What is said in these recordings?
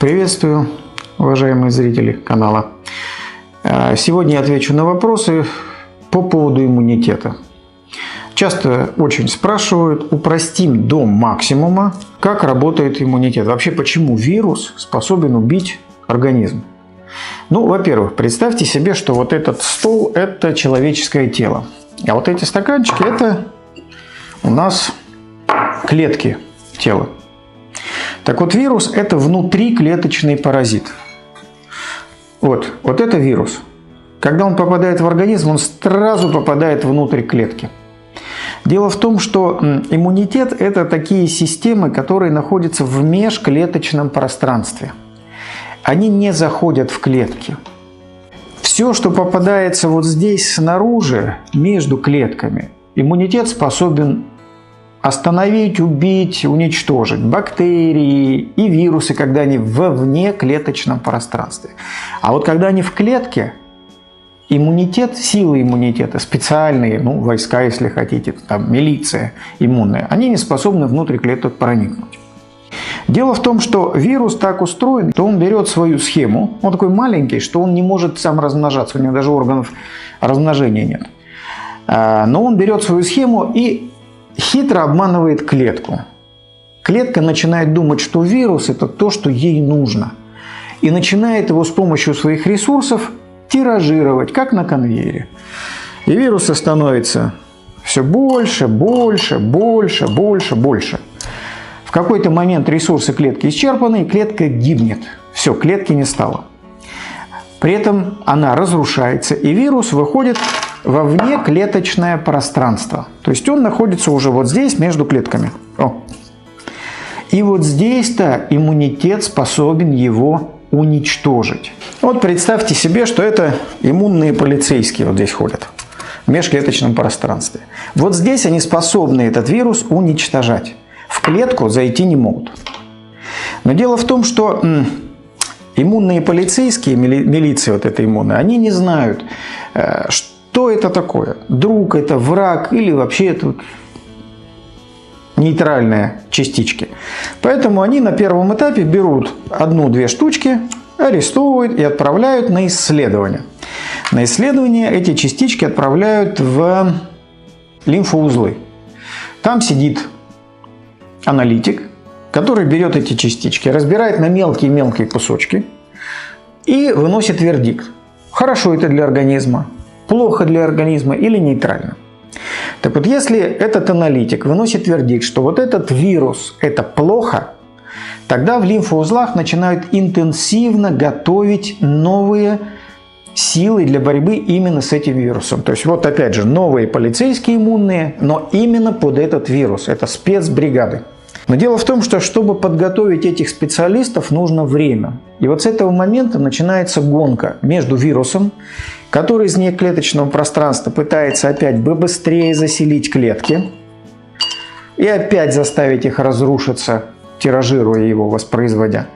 Приветствую, уважаемые зрители канала. Сегодня я отвечу на вопросы по поводу иммунитета. Часто очень спрашивают, упростим до максимума, как работает иммунитет. Вообще, почему вирус способен убить организм? Ну, во-первых, представьте себе, что вот этот стол – это человеческое тело. А вот эти стаканчики – это у нас клетки тела. Так вот, вирус – это внутриклеточный паразит. Вот это вирус. Когда он попадает в организм, он сразу попадает внутрь клетки. Дело в том, что иммунитет – это такие системы, которые находятся в межклеточном пространстве. Они не заходят в клетки. Все, что попадается вот здесь снаружи, между клетками, иммунитет способен остановить, убить, уничтожить. Бактерии и вирусы, когда они во внеклеточном пространстве. А вот когда они в клетке, иммунитет, силы иммунитета, специальные, войска, если хотите, там милиция иммунная, они не способны внутрь клеток проникнуть. Дело в том, что вирус так устроен, что он берет свою схему, он такой маленький, что он не может сам размножаться, у него даже органов размножения нет. Но он берет свою схему и хитро обманывает клетку. Клетка начинает думать, что вирус – это то, что ей нужно. И начинает его с помощью своих ресурсов тиражировать, как на конвейере. И вируса становится все больше, больше, больше, больше, больше. В какой-то момент ресурсы клетки исчерпаны, и клетка гибнет. Все, клетки не стало. При этом она разрушается, и вирус выходит во внеклеточное пространство. То есть он находится уже вот здесь, между клетками. И вот здесь-то иммунитет способен его уничтожить. Вот представьте себе, что это иммунные полицейские вот здесь ходят в межклеточном пространстве. Вот здесь они способны этот вирус уничтожать. В клетку зайти не могут. Но дело в том, что иммунные полицейские, милиция вот эта иммунная, они не знают, что это такое. Друг это, враг или вообще это нейтральные частички. Поэтому они на первом этапе берут одну-две штучки, арестовывают и отправляют на исследование. На исследование эти частички отправляют в лимфоузлы. Там сидит аналитик, который берет эти частички, разбирает на мелкие-мелкие кусочки и выносит вердикт. Хорошо это для организма, плохо для организма или нейтрально. Так вот, если этот аналитик выносит вердикт, что вот этот вирус – это плохо, тогда в лимфоузлах начинают интенсивно готовить новые силы для борьбы именно с этим вирусом. То есть, вот опять же, новые полицейские иммунные, но именно под этот вирус. Это спецбригады. Но дело в том, что чтобы подготовить этих специалистов, нужно время. И вот с этого момента начинается гонка между вирусом, который из неклеточного пространства пытается опять быстрее заселить клетки и опять заставить их разрушиться, тиражируя его, воспроизводя.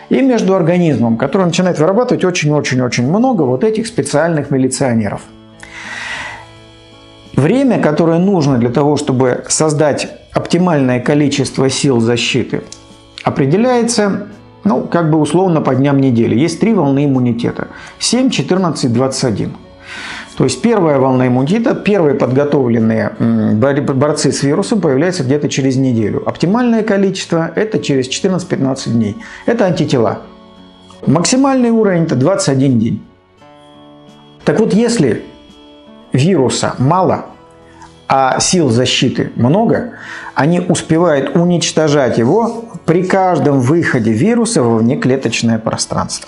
И между организмом, который начинает вырабатывать очень-очень-очень много вот этих специальных милиционеров. Время, которое нужно для того, чтобы создать оптимальное количество сил защиты, определяется, условно по дням недели. Есть 3 волны иммунитета. 7, 14, 21. То есть первая волна иммунитета, первые подготовленные борцы с вирусом появляются где-то через неделю. Оптимальное количество – это через 14-15 дней. Это антитела. Максимальный уровень – это 21 день. Так вот, если вируса мало, а сил защиты много, они успевают уничтожать его при каждом выходе вируса во внеклеточное пространство.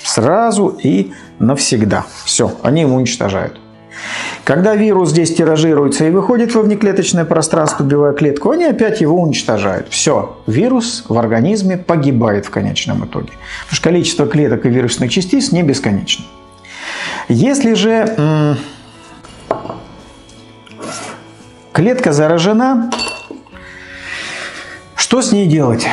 Сразу и навсегда. Все, они его уничтожают. Когда вирус здесь тиражируется и выходит во внеклеточное пространство, убивая клетку, они опять его уничтожают. Все, вирус в организме погибает в конечном итоге. Потому что количество клеток и вирусных частиц не бесконечно. Если же клетка заражена, что с ней делать?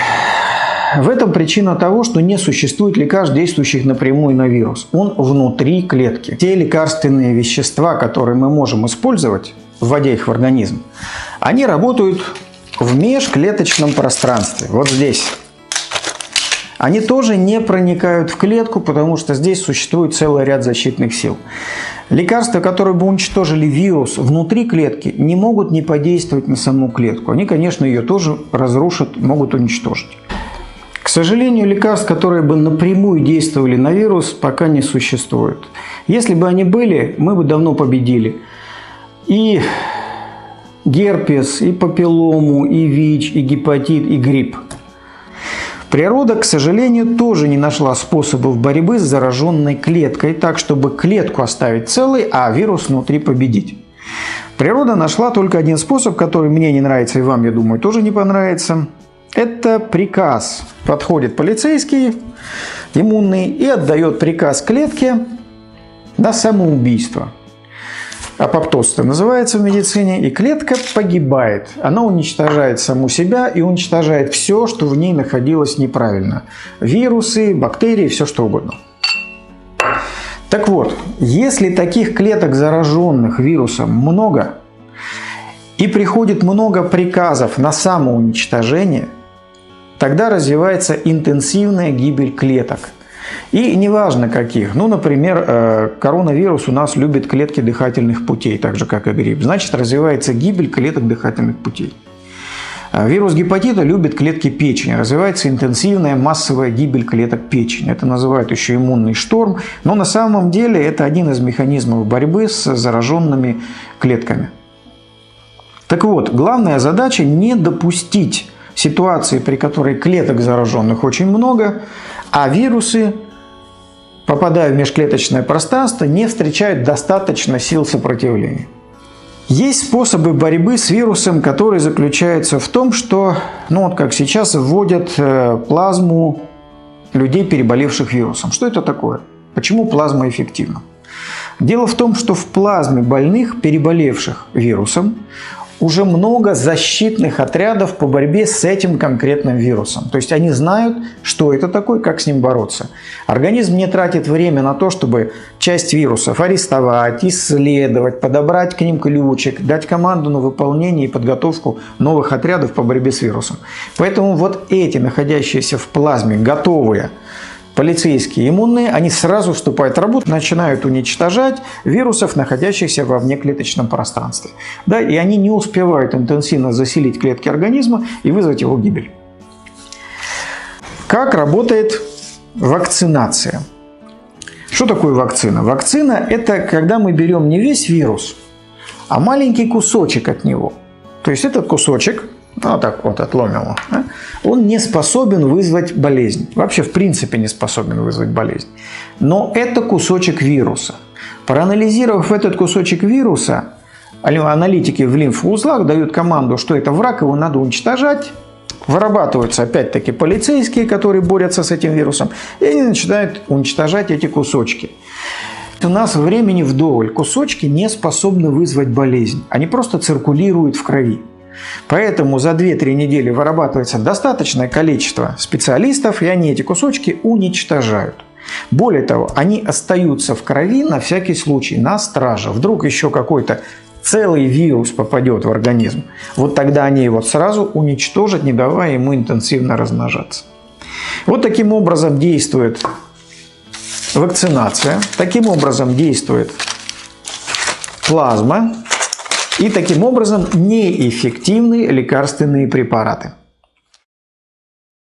В этом причина того, что не существует лекарств, действующих напрямую на вирус. Он внутри клетки. Те лекарственные вещества, которые мы можем использовать, вводя их в организм, они работают в межклеточном пространстве. Вот здесь. Они тоже не проникают в клетку, потому что здесь существует целый ряд защитных сил. Лекарства, которые бы уничтожили вирус внутри клетки, не могут не подействовать на саму клетку. Они, конечно, ее тоже разрушат, могут уничтожить. К сожалению, лекарств, которые бы напрямую действовали на вирус, пока не существует. Если бы они были, мы бы давно победили и герпес, и папиллому, и ВИЧ, и гепатит, и грипп. Природа, к сожалению, тоже не нашла способов борьбы с зараженной клеткой, так, чтобы клетку оставить целой, а вирус внутри победить. Природа нашла только один способ, который мне не нравится и вам, я думаю, тоже не понравится. Это приказ. Подходит полицейский, иммунный, и отдает приказ клетке на самоубийство. Апоптоз это называется в медицине, и клетка погибает. Она уничтожает саму себя и уничтожает все, что в ней находилось неправильно. Вирусы, бактерии, все что угодно. Так вот, если таких клеток, зараженных вирусом, много, и приходит много приказов на самоуничтожение, тогда развивается интенсивная гибель клеток. И неважно каких. Ну, например, коронавирус у нас любит клетки дыхательных путей, так же как и грипп. Значит, развивается гибель клеток дыхательных путей. Вирус гепатита любит клетки печени. Развивается интенсивная массовая гибель клеток печени. Это называют еще иммунный шторм. Но на самом деле это один из механизмов борьбы с зараженными клетками. Так вот, главная задача не допустить ситуации, при которой клеток зараженных очень много, а вирусы, попадая в межклеточное пространство, не встречают достаточно сил сопротивления. Есть способы борьбы с вирусом, которые заключаются в том, что, вот как сейчас, вводят плазму людей, переболевших вирусом. Что это такое? Почему плазма эффективна? Дело в том, что в плазме больных, переболевших вирусом, уже много защитных отрядов по борьбе с этим конкретным вирусом. То есть они знают, что это такое, как с ним бороться. Организм не тратит время на то, чтобы часть вирусов арестовать, исследовать, подобрать к ним ключик, дать команду на выполнение и подготовку новых отрядов по борьбе с вирусом. Поэтому вот эти, находящиеся в плазме, готовые полицейские иммунные, они сразу вступают в работу, начинают уничтожать вирусов, находящихся во внеклеточном пространстве. Да, и они не успевают интенсивно заселить клетки организма и вызвать его гибель. Как работает вакцинация? Что такое вакцина? Вакцина – это когда мы берем не весь вирус, а маленький кусочек от него. То есть этот кусочек, вот так вот отломим его, он не способен вызвать болезнь. Вообще, в принципе, не способен вызвать болезнь. Но это кусочек вируса. Проанализировав этот кусочек вируса, аналитики в лимфоузлах дают команду, что это враг, его надо уничтожать. Вырабатываются опять-таки полицейские, которые борются с этим вирусом, и они начинают уничтожать эти кусочки. У нас времени вдоволь. Кусочки не способны вызвать болезнь. Они просто циркулируют в крови. Поэтому за 2-3 недели вырабатывается достаточное количество специалистов, и они эти кусочки уничтожают. Более того, они остаются в крови на всякий случай, на страже. Вдруг еще какой-то целый вирус попадет в организм. Вот тогда они его сразу уничтожат, не давая ему интенсивно размножаться. Вот таким образом действует вакцинация, таким образом действует плазма. И таким образом неэффективны лекарственные препараты.